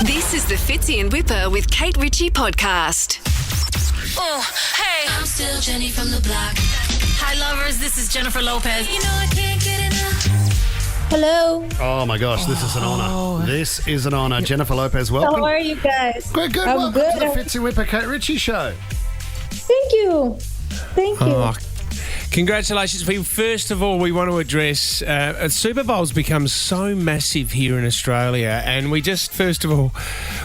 This is the Fitzy and Whipper with Kate Ritchie podcast. Oh, hey. I'm still Jenny from the block. Hi, lovers. This is Jennifer Lopez. You know I can't get enough. Hello. Oh my gosh, this is an honour. This is an honour. Jennifer Lopez, welcome. How are you guys? Good. I'm Welcome good. to the Fitzy Whipper Kate Ritchie show. Thank you. Congratulations. First of all, we want to address Super Bowl's become so massive here in Australia, and we just, first of all,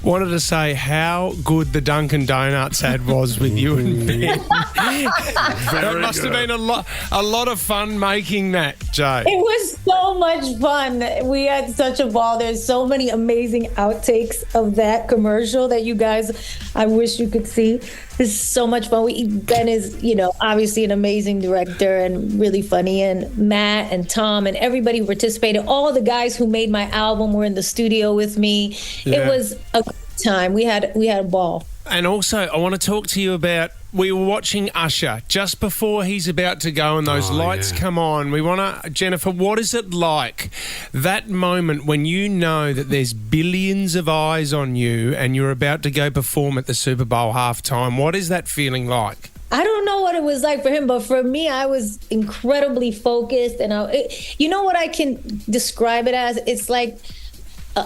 wanted to say how good the Dunkin' Donuts ad was with you and Ben. It must have been a lot of fun making that, Jay. It was so much fun. We had such a ball. There's so many amazing outtakes of that commercial that you guys, I wish you could see. This is so much fun. Ben is, obviously an amazing director and really funny. And Matt and Tom and everybody who participated, all the guys who made my album were in the studio with me. Yeah. It was a good time. We had a ball. And also, I want to talk to you about, we were watching Usher just before he's about to go and those lights come on. We want to, Jennifer, what is it like, that moment when you know that there's billions of eyes on you and you're about to go perform at the Super Bowl halftime? What is that feeling like? I don't know what it was like for him, but for me, I was incredibly focused. And you know what I can describe it as? It's like,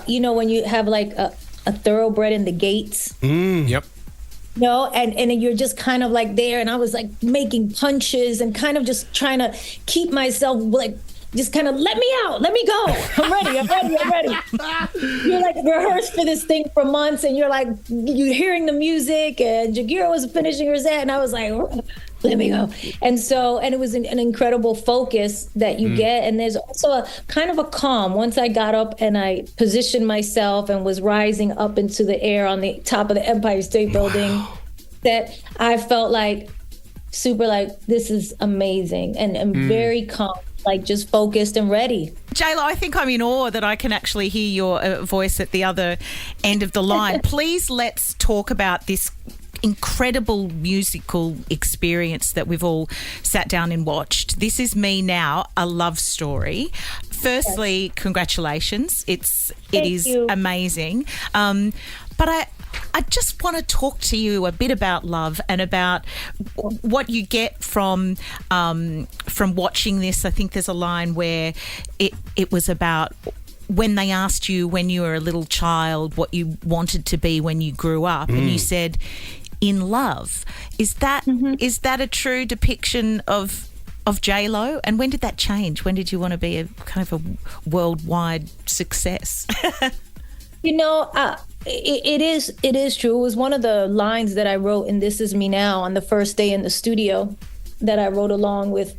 when you have like a thoroughbred in the gates. Yep. And you're just kind of like there, and I was like making punches and kind of just trying to keep myself like just kind of let me out, let me go. I'm ready. You're like rehearsed for this thing for months, and you're hearing the music, and Jagira was finishing her set, and I was like, let me go. And it was an incredible focus that you get. And there's also a kind of a calm. Once I got up and I positioned myself and was rising up into the air on the top of the Empire State Building, that I felt like super like, this is amazing. And very calm, like just focused and ready. J.Lo, I think I'm in awe that I can actually hear your voice at the other end of the line. Please, let's talk about this incredible musical experience that we've all sat down and watched. This Is Me Now, a love story. Firstly, congratulations. It is amazing. But I just want to talk to you a bit about love and about what you get from watching this. I think there's a line where it was about when they asked you when you were a little child what you wanted to be when you grew up, and you said, in love. Is that a true depiction of J.Lo? And when did that change? When did you want to be a kind of a worldwide success? It is true. It was one of the lines that I wrote in This Is Me Now on the first day in the studio that I wrote along with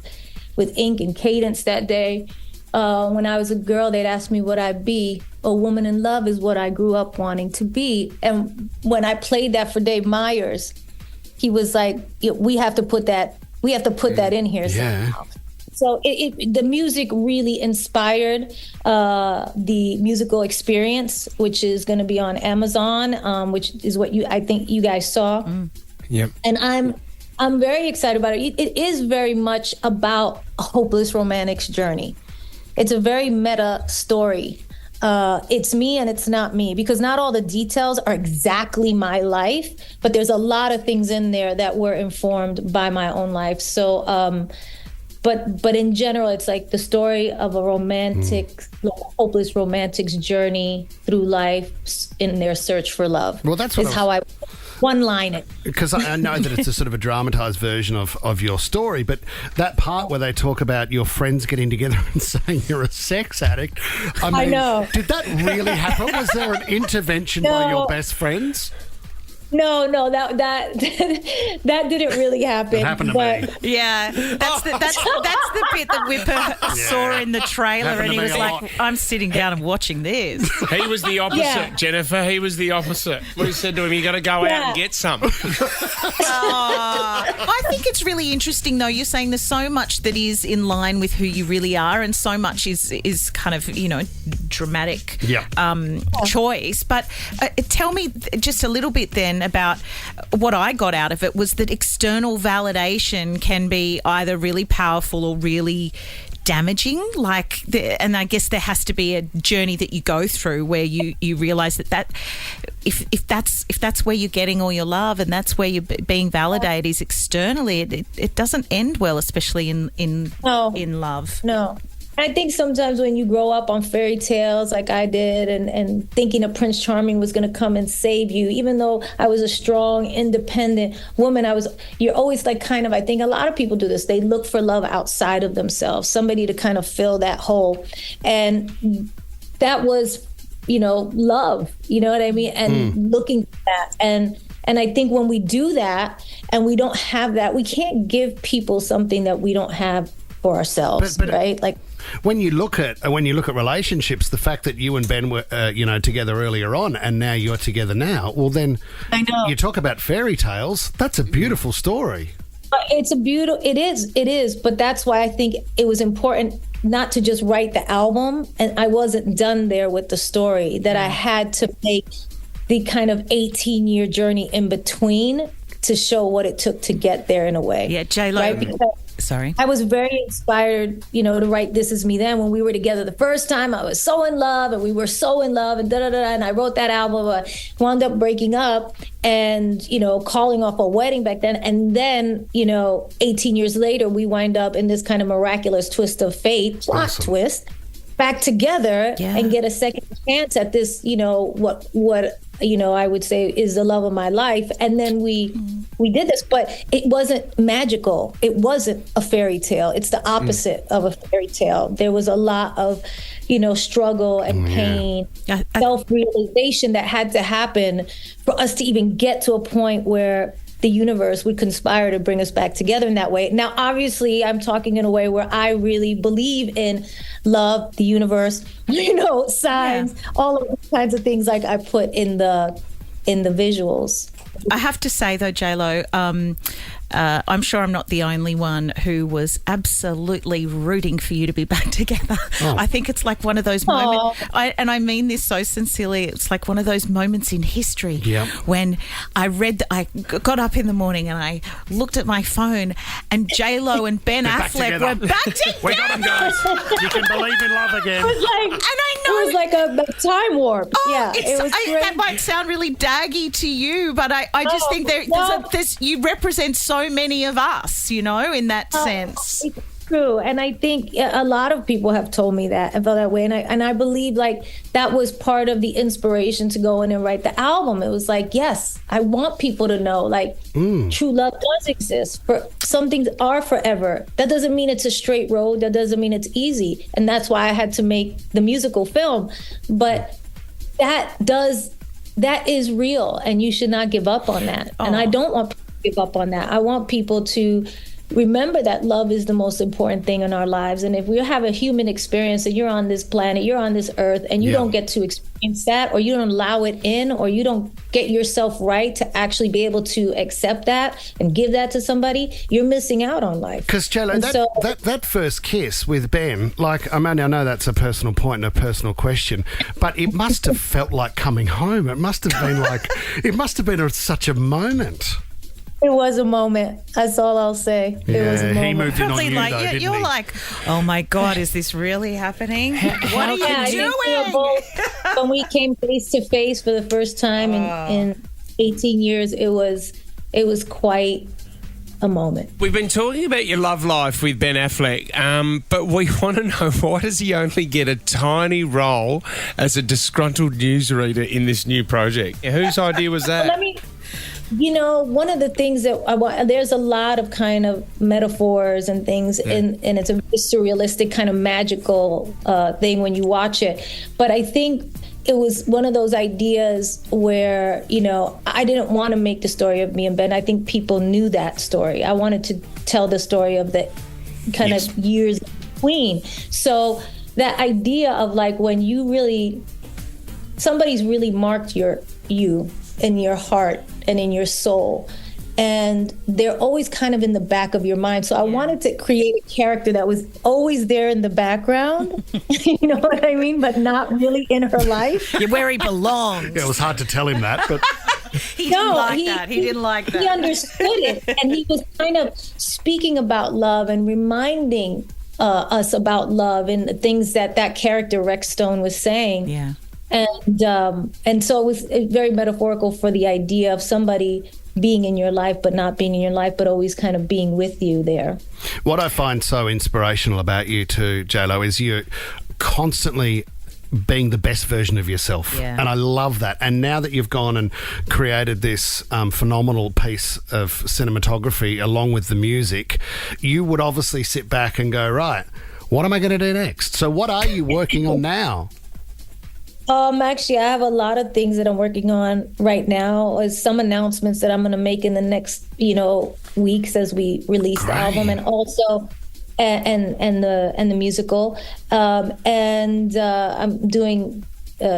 ink and cadence that day. When I was a girl, they'd ask me what I'd be. A woman in love is what I grew up wanting to be. And when I played that for Dave Meyers, he was like, we have to put that in here somehow. So the music really inspired the musical experience, which is going to be on Amazon, which is what I think you guys saw. Yep. And I'm very excited about it. It is very much about a hopeless romantic's journey. It's a very meta story. It's me and it's not me, because not all the details are exactly my life, but there's a lot of things in there that were informed by my own life. So, but in general, it's like the story of a hopeless romantic's journey through life in their search for love. Well, that's what how I one-line it. Because I know that it's a sort of a dramatised version of your story, but that part where they talk about your friends getting together and saying you're a sex addict, I know. Did that really happen? Was there an intervention by your best friends? No, that didn't really happen. It happened to me. Yeah, that's the bit that Whipper saw in the trailer, and he was like, "I'm sitting down and watching this." He was the opposite, Jennifer. He was the opposite. We said to him, "You got to go out and get some." I think it's really interesting, though. You're saying there's so much that is in line with who you really are, and so much is kind of dramatic choice. But tell me just a little bit then about what I got out of it was that external validation can be either really powerful or really damaging. And I guess there has to be a journey that you go through where you realise that if that's where you're getting all your love and that's where you're being validated is externally, it doesn't end well, especially in love. No. I think sometimes when you grow up on fairy tales like I did and thinking a Prince Charming was going to come and save you, even though I was a strong, independent woman, you're always like I think a lot of people do this. They look for love outside of themselves, somebody to kind of fill that hole. And that was, love, you know what I mean? And looking at that. And I think when we do that and we don't have that, we can't give people something that we don't have for ourselves, right? Like, when you look at relationships, the fact that you and Ben were together earlier on and now you're together now, well then I know. You talk about fairy tales. That's a beautiful story. It is, but that's why I think it was important not to just write the album, and I wasn't done there with the story, that I had to make the kind of 18-year journey in between to show what it took to get there in a way. Yeah, J.Lo. Right? Sorry. I was very inspired, to write This Is Me Then. When we were together the first time, I was so in love and we were so in love and and I wrote that album, wound up breaking up and, calling off a wedding back then. And then, 18 years later, we wind up in this kind of miraculous twist of fate, plot twist, back together and get a second chance at this, what I would say is the love of my life. And then we did this, but it wasn't magical. It wasn't a fairy tale. It's the opposite of a fairy tale. There was a lot of, struggle and pain, self-realization that had to happen for us to even get to a point where the universe would conspire to bring us back together in that way. Now, obviously, I'm talking in a way where I really believe in love, the universe, signs, all of those kinds of things like I put in the visuals. I have to say, though, J.Lo, I'm sure I'm not the only one who was absolutely rooting for you to be back together. I think it's like one of those moments, and I mean this so sincerely, it's like one of those moments in history when I got up in the morning and I looked at my phone and J.Lo and Ben Affleck were back together. We got them, guys. You can believe in love again. It was like a time warp. That might sound really daggy to you, but I just think you represent so many of us, in that sense. It's true. And I think a lot of people have told me that and felt that way. And I believe that was part of the inspiration to go in and write the album. It was like, yes, I want people to know true love does exist. Some things are forever. That doesn't mean it's a straight road. That doesn't mean it's easy. And that's why I had to make the musical film. But that is real, and you should not give up on that. And I don't want people to give up on that. I want people to remember that love is the most important thing in our lives. And if we have a human experience and you're on this planet, you're on this earth, and you don't get to experience that, or you don't allow it in, or you don't get yourself right to actually be able to accept that and give that to somebody, you're missing out on life. Because, J.Lo, that first kiss with Ben, I know that's a personal point and a personal question, but it must have felt like coming home. It must have been such a moment. It was a moment. That's all I'll say. It was a moment. He moved in on you, though, didn't you're he? like, oh my God, is this really happening? What are you doing? When we came face to face for the first time in 18 years, it was quite a moment. We've been talking about your love life with Ben Affleck, but we want to know, why does he only get a tiny role as a disgruntled newsreader in this new project? Whose idea was that? One of the things that there's a lot of kind of metaphors and things, and it's a surrealistic kind of magical thing when you watch it. But I think it was one of those ideas where, I didn't want to make the story of me and Ben. I think people knew that story. I wanted to tell the story of the kind of years in between. So that idea of when somebody's really marked you in your heart and in your soul, and they're always kind of in the back of your mind. So I wanted to create a character that was always there in the background, you know what I mean, but not really in her life. You're where he belongs. Yeah, it was hard to tell him that, but He didn't like that. He understood it, and he was kind of speaking about love and reminding us about love and the things that character Rex Stone was saying. Yeah. And so it was very metaphorical for the idea of somebody being in your life, but not being in your life, but always kind of being with you there. What I find so inspirational about you too, J.Lo, is you're constantly being the best version of yourself. Yeah. And I love that. And now that you've gone and created this phenomenal piece of cinematography along with the music, you would obviously sit back and go, right, what am I going to do next? So what are you working on now? Actually, I have a lot of things that I'm working on right now. Some announcements that I'm going to make in the next, weeks as we release the album, and also and the musical. I'm doing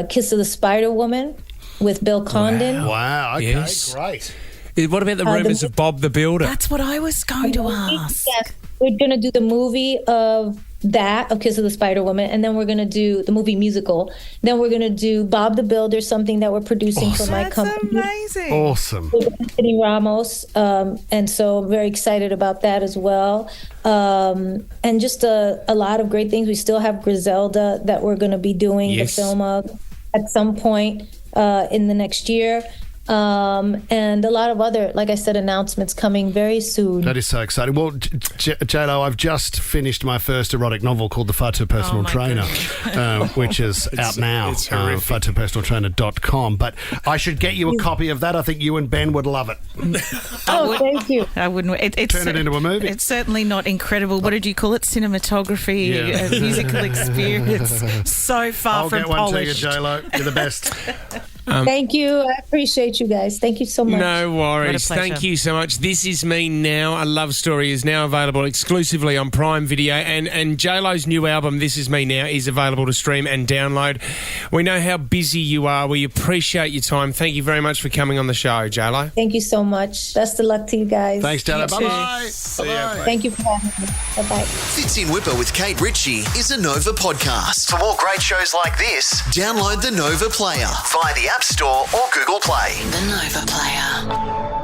Kiss of the Spider Woman with Bill Condon. Wow. Okay, Yes. great. What about the rumours of Bob the Builder? That's what I was going to ask. Yes, we're going to do the movie of Kiss of the Spider Woman, and then we're going to do the movie musical. Then we're going to do Bob the Builder, something that we're producing for my company. Amazing. Awesome. With Anthony Ramos, and so I'm very excited about that as well. And just a lot of great things. We still have Griselda that we're going to be doing the film of at some point in the next year. And a lot of other, like I said, announcements coming very soon. That is so exciting. Well, J.Lo, I've just finished my first erotic novel called The Far Too Personal Trainer, which is out now, fartoopersonaltrainer.com. But I should get you a copy of that. I think you and Ben would love it. Thank you. I wouldn't. Turn it into a movie. It's certainly not incredible. What did you call it? Cinematography, musical experience. So far I'll from get one polished. to you, J.Lo. You're the best. Thank you. I appreciate you guys. Thank you so much. No worries. What a pleasure. Thank you so much. This Is Me Now, a love story, is now available exclusively on Prime Video. And J.Lo's new album, This Is Me Now, is available to stream and download. We know how busy you are. We appreciate your time. Thank you very much for coming on the show, J.Lo. Thank you so much. Best of luck to you guys. Thanks, J.Lo. You too. Bye-bye. Bye-bye. Thank you for having me. Bye-bye. Fits in Whipper with Kate Ritchie is a Nova podcast. For more great shows like this, download the Nova Player via the App Store or Google Play. The Nova Player.